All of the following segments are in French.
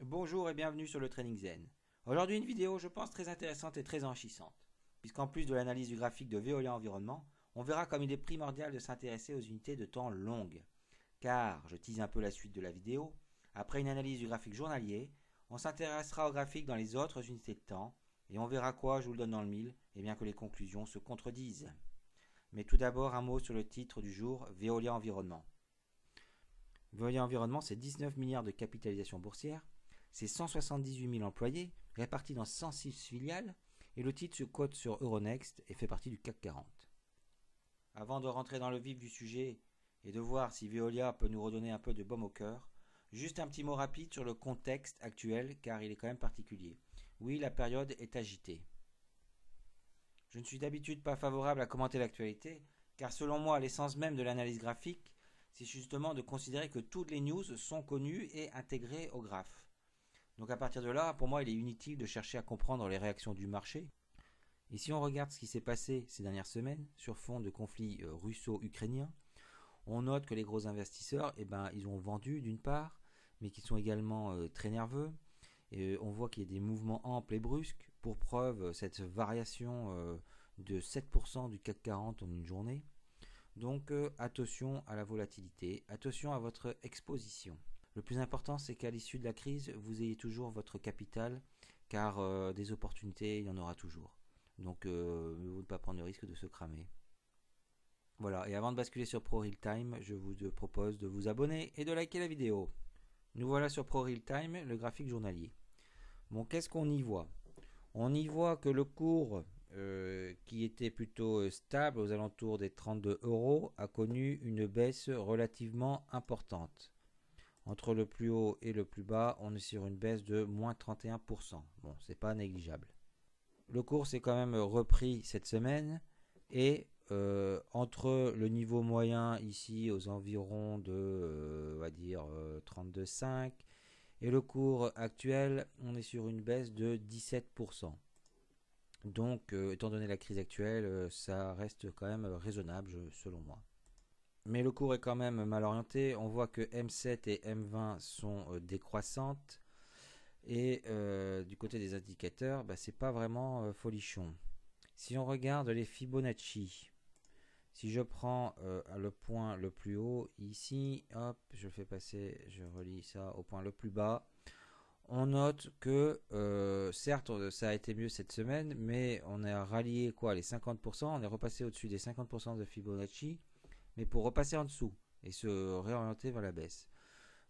Bonjour et bienvenue sur le Training Zen. Aujourd'hui une vidéo je pense très intéressante et très enrichissante, puisqu'en plus de l'analyse du graphique de Veolia Environnement, on verra comme il est primordial de s'intéresser aux unités de temps longues. Car, je tease un peu la suite de la vidéo, après une analyse du graphique journalier, on s'intéressera au graphique dans les autres unités de temps, et on verra quoi, je vous le donne dans le mille, et bien que les conclusions se contredisent. Mais tout d'abord un mot sur le titre du jour, Veolia Environnement. Veolia Environnement, c'est 19 milliards de capitalisation boursière, c'est 178 000 employés répartis dans 106 filiales et le titre se cote sur Euronext et fait partie du CAC 40. Avant de rentrer dans le vif du sujet et de voir si Veolia peut nous redonner un peu de baume au cœur, juste un petit mot rapide sur le contexte actuel car il est quand même particulier. Oui, la période est agitée. Je ne suis d'habitude pas favorable à commenter l'actualité car selon moi l'essence même de l'analyse graphique c'est justement de considérer que toutes les news sont connues et intégrées au graphe. Donc à partir de là, pour moi, il est inutile de chercher à comprendre les réactions du marché. Et si on regarde ce qui s'est passé ces dernières semaines sur fond de conflit russo-ukrainien, on note que les gros investisseurs, ils ont vendu d'une part, mais qu'ils sont également très nerveux. Et on voit qu'il y a des mouvements amples et brusques. Pour preuve, cette variation de 7% du CAC 40 en une journée. Donc attention à la volatilité, attention à votre exposition. Le plus important, c'est qu'à l'issue de la crise, vous ayez toujours votre capital, car des opportunités, il y en aura toujours. Donc, mieux vaut ne pas prendre le risque de se cramer. Voilà, et avant de basculer sur ProRealTime, je vous propose de vous abonner et de liker la vidéo. Nous voilà sur ProRealTime, le graphique journalier. Bon, qu'est-ce qu'on y voit? On y voit que le cours, qui était plutôt stable aux alentours des 32 euros, a connu une baisse relativement importante. Entre le plus haut et le plus bas, on est sur une baisse de moins 31%. Bon, c'est pas négligeable. Le cours s'est quand même repris cette semaine et entre le niveau moyen ici aux environs de, on va dire, 32,5 et le cours actuel, on est sur une baisse de 17%. Donc, étant donné la crise actuelle, ça reste quand même raisonnable selon moi. Mais le cours est quand même mal orienté. On voit que M7 et M20 sont décroissantes. Et du côté des indicateurs, c'est pas vraiment folichon. Si on regarde les Fibonacci, si je prends le point le plus haut ici, hop, je fais passer, je relis ça au point le plus bas. On note que certes ça a été mieux cette semaine, mais on a rallié quoi, les 50%, on est repassé au-dessus des 50% de Fibonacci, mais pour repasser en dessous et se réorienter vers la baisse.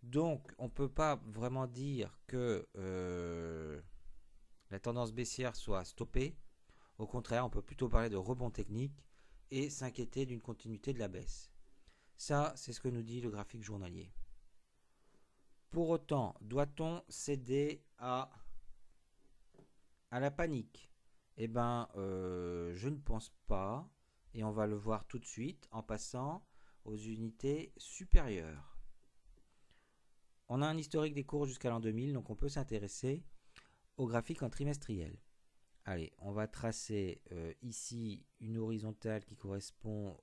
Donc, on ne peut pas vraiment dire que la tendance baissière soit stoppée. Au contraire, on peut plutôt parler de rebond technique et s'inquiéter d'une continuité de la baisse. Ça, c'est ce que nous dit le graphique journalier. Pour autant, doit-on céder à la panique? Eh bien, je ne pense pas. Et on va le voir tout de suite en passant aux unités supérieures. On a un historique des cours jusqu'à l'an 2000, donc on peut s'intéresser au graphique en trimestriel. Allez, on va tracer ici une horizontale qui correspond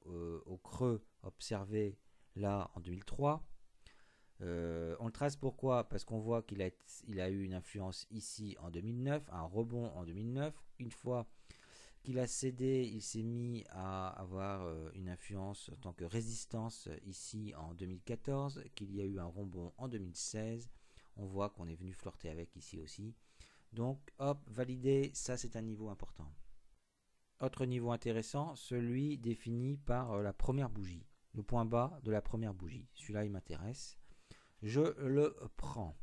au creux observé là en 2003. On le trace pourquoi? Parce qu'on voit qu'il a eu une influence ici en 2009, un rebond en 2009. Une fois qu'il a cédé, il s'est mis à avoir une influence en tant que résistance ici en 2014, qu'il y a eu un rebond en 2016. On voit qu'on est venu flirter avec ici aussi. Donc, hop, validé, ça c'est un niveau important. Autre niveau intéressant, celui défini par la première bougie, le point bas de la première bougie. Celui-là, il m'intéresse. Je le prends.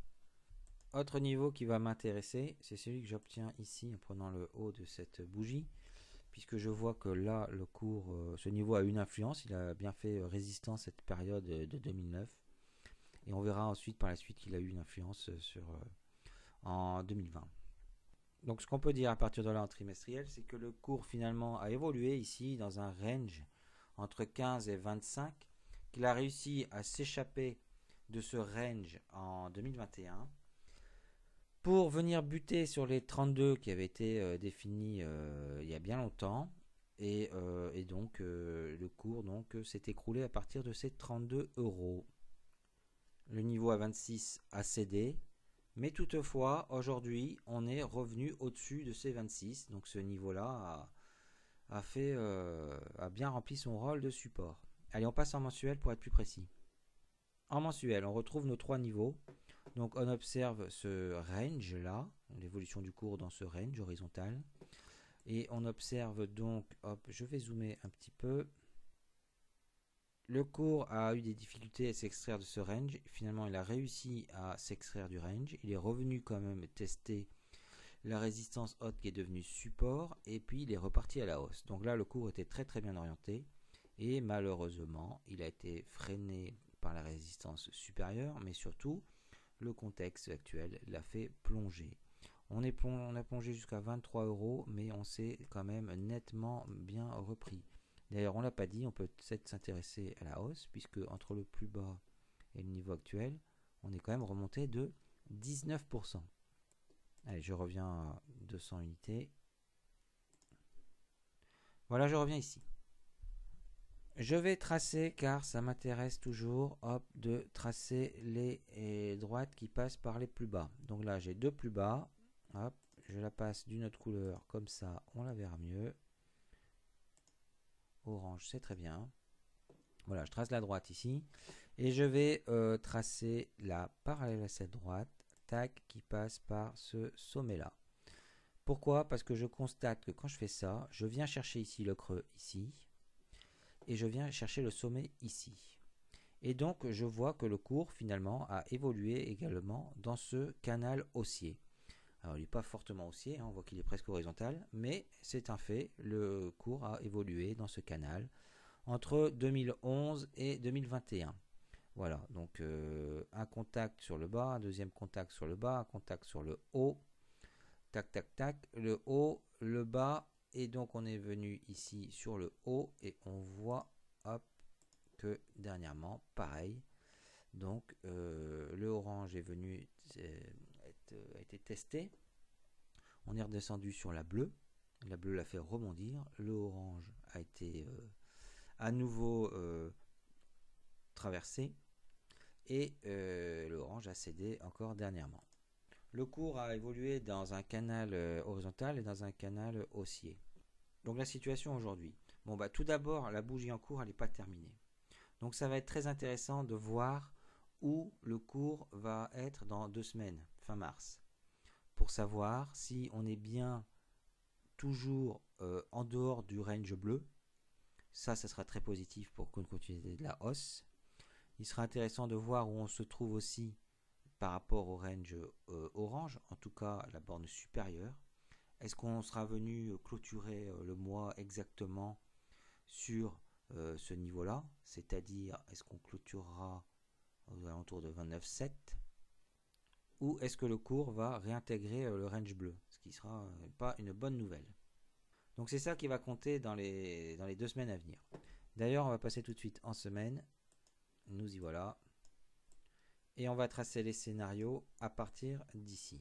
Autre niveau qui va m'intéresser, c'est celui que j'obtiens ici en prenant le haut de cette bougie, puisque je vois que là, le cours, ce niveau a une influence, il a bien fait résistance cette période de 2009, et on verra ensuite par la suite qu'il a eu une influence en 2020. Donc ce qu'on peut dire à partir de là en trimestriel, c'est que le cours finalement a évolué ici dans un range entre 15 et 25, qu'il a réussi à s'échapper de ce range en 2021 pour venir buter sur les 32 qui avaient été définis il y a bien longtemps. Et donc le cours s'est écroulé à partir de ces 32 euros. Le niveau à 26 a cédé. Mais toutefois, aujourd'hui, on est revenu au-dessus de ces 26. Donc ce niveau-là a bien rempli son rôle de support. Allez, on passe en mensuel pour être plus précis. En mensuel, on retrouve nos 3 niveaux. Donc on observe ce range là, l'évolution du cours dans ce range horizontal. Et on observe donc, hop, je vais zoomer un petit peu. Le cours a eu des difficultés à s'extraire de ce range. Finalement, il a réussi à s'extraire du range. Il est revenu quand même tester la résistance haute qui est devenue support. Et puis, il est reparti à la hausse. Donc là, le cours était très très bien orienté. Et malheureusement, il a été freiné par la résistance supérieure. Mais surtout, le contexte actuel l'a fait plonger. On a plongé jusqu'à 23 €, mais on s'est quand même nettement bien repris. D'ailleurs, on ne l'a pas dit, on peut peut-être s'intéresser à la hausse, puisque entre le plus bas et le niveau actuel, on est quand même remonté de 19%. Allez, je reviens à 200 unités. Voilà, je reviens ici. Je vais tracer, car ça m'intéresse toujours, hop, de tracer les droites qui passent par les plus bas. Donc là, j'ai 2 plus bas. Hop, je la passe d'une autre couleur, comme ça, on la verra mieux. Orange, c'est très bien. Voilà, je trace la droite ici. Et je vais tracer la parallèle à cette droite, tac, qui passe par ce sommet-là. Pourquoi? Parce que je constate que quand je fais ça, je viens chercher ici le creux, ici. Et je viens chercher le sommet ici. Et donc, je vois que le cours, finalement, a évolué également dans ce canal haussier. Alors, il n'est pas fortement haussier, hein, on voit qu'il est presque horizontal, mais c'est un fait, le cours a évolué dans ce canal entre 2011 et 2021. Voilà, donc un contact sur le bas, un deuxième contact sur le bas, un contact sur le haut, tac, tac, tac, le haut, le bas, et donc on est venu ici sur le haut, et on voit, hop, que dernièrement, pareil, donc le orange est venu, a été testé, on est redescendu sur la bleue l'a fait rebondir, le orange a été à nouveau traversé, et l'orange a cédé encore dernièrement. Le cours a évolué dans un canal horizontal et dans un canal haussier. Donc la situation aujourd'hui. Bon, bah, tout d'abord, la bougie en cours, elle n'est pas terminée. Donc ça va être très intéressant de voir où le cours va être dans 2 semaines, fin mars, pour savoir si on est bien toujours en dehors du range bleu. Ça sera très positif pour une continuité de la hausse. Il sera intéressant de voir où on se trouve aussi par rapport au range orange, en tout cas la borne supérieure. Est-ce qu'on sera venu clôturer le mois exactement sur ce niveau-là? C'est-à-dire, est-ce qu'on clôturera aux alentours de 29,7? Ou est-ce que le cours va réintégrer le range bleu? Ce qui sera pas une bonne nouvelle. Donc c'est ça qui va compter dans les 2 semaines à venir. D'ailleurs, on va passer tout de suite en semaine. Nous y voilà. Et on va tracer les scénarios à partir d'ici.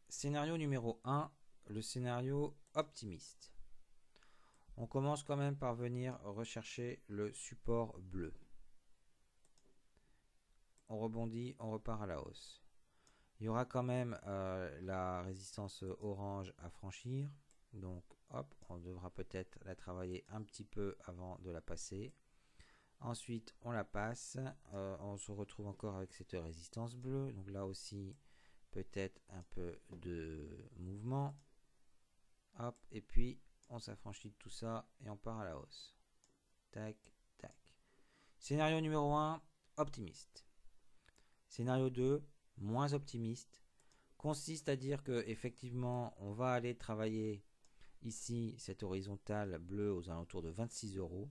Scénario numéro 1, le scénario optimiste. On commence quand même par venir rechercher le support bleu. On rebondit, on repart à la hausse. Il y aura quand même la résistance orange à franchir. Donc hop, on devra peut-être la travailler un petit peu avant de la passer. Ensuite, on la passe. On se retrouve encore avec cette résistance bleue. Donc là aussi, peut-être un peu de mouvement. Hop, et puis on s'affranchit de tout ça et on part à la hausse. Tac, tac. Scénario numéro 1, optimiste. Scénario 2, moins optimiste, consiste à dire que effectivement, on va aller travailler ici cette horizontale bleue aux alentours de 26 €,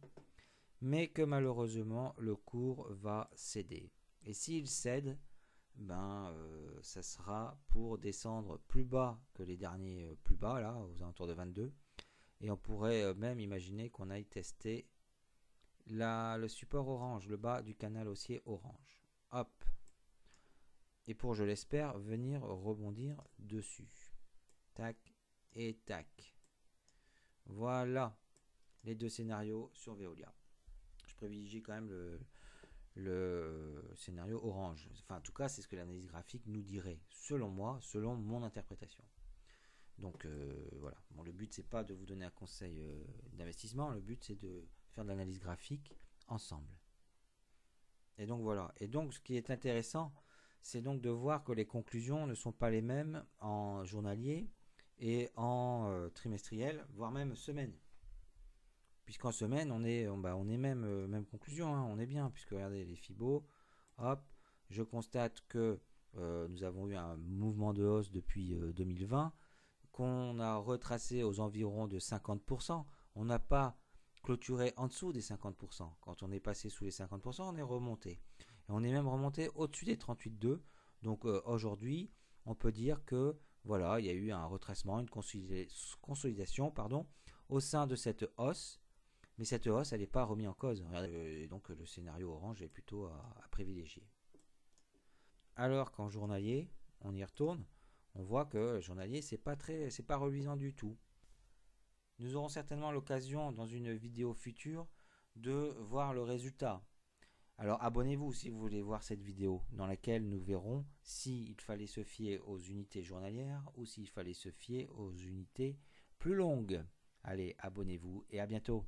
mais que malheureusement le cours va céder. Et s'il cède, ça sera pour descendre plus bas que les derniers plus bas, là, aux alentours de 22. Et on pourrait même imaginer qu'on aille tester le support orange, le bas du canal haussier orange. Hop. Et pour, je l'espère, venir rebondir dessus. Tac et tac. Voilà les 2 scénarios sur Veolia. Je privilégie quand même le scénario orange. Enfin, en tout cas, c'est ce que l'analyse graphique nous dirait, selon moi, selon mon interprétation. Donc voilà. Bon, le but, c'est pas de vous donner un conseil d'investissement. Le but, c'est de faire de l'analyse graphique ensemble. Et donc voilà. Et donc, ce qui est intéressant, c'est donc de voir que les conclusions ne sont pas les mêmes en journalier et en trimestriel, voire même semaine. Puisqu'en semaine, on est même conclusion, hein, on est bien, puisque regardez les Fibo, hop, je constate que nous avons eu un mouvement de hausse depuis 2020, qu'on a retracé aux environs de 50%. On n'a pas clôturé en dessous des 50%. Quand on est passé sous les 50%, on est remonté. Et on est même remonté au-dessus des 38,2. Donc aujourd'hui, on peut dire que voilà, il y a eu un retracement, une consolidation, au sein de cette hausse. Mais cette hausse, elle n'est pas remise en cause. Et donc le scénario orange est plutôt à privilégier. Alors qu'en journalier, on y retourne, on voit que le journalier, c'est pas reluisant du tout. Nous aurons certainement l'occasion dans une vidéo future de voir le résultat. Alors abonnez-vous si vous voulez voir cette vidéo dans laquelle nous verrons s'il fallait se fier aux unités journalières ou s'il fallait se fier aux unités plus longues. Allez, abonnez-vous et à bientôt.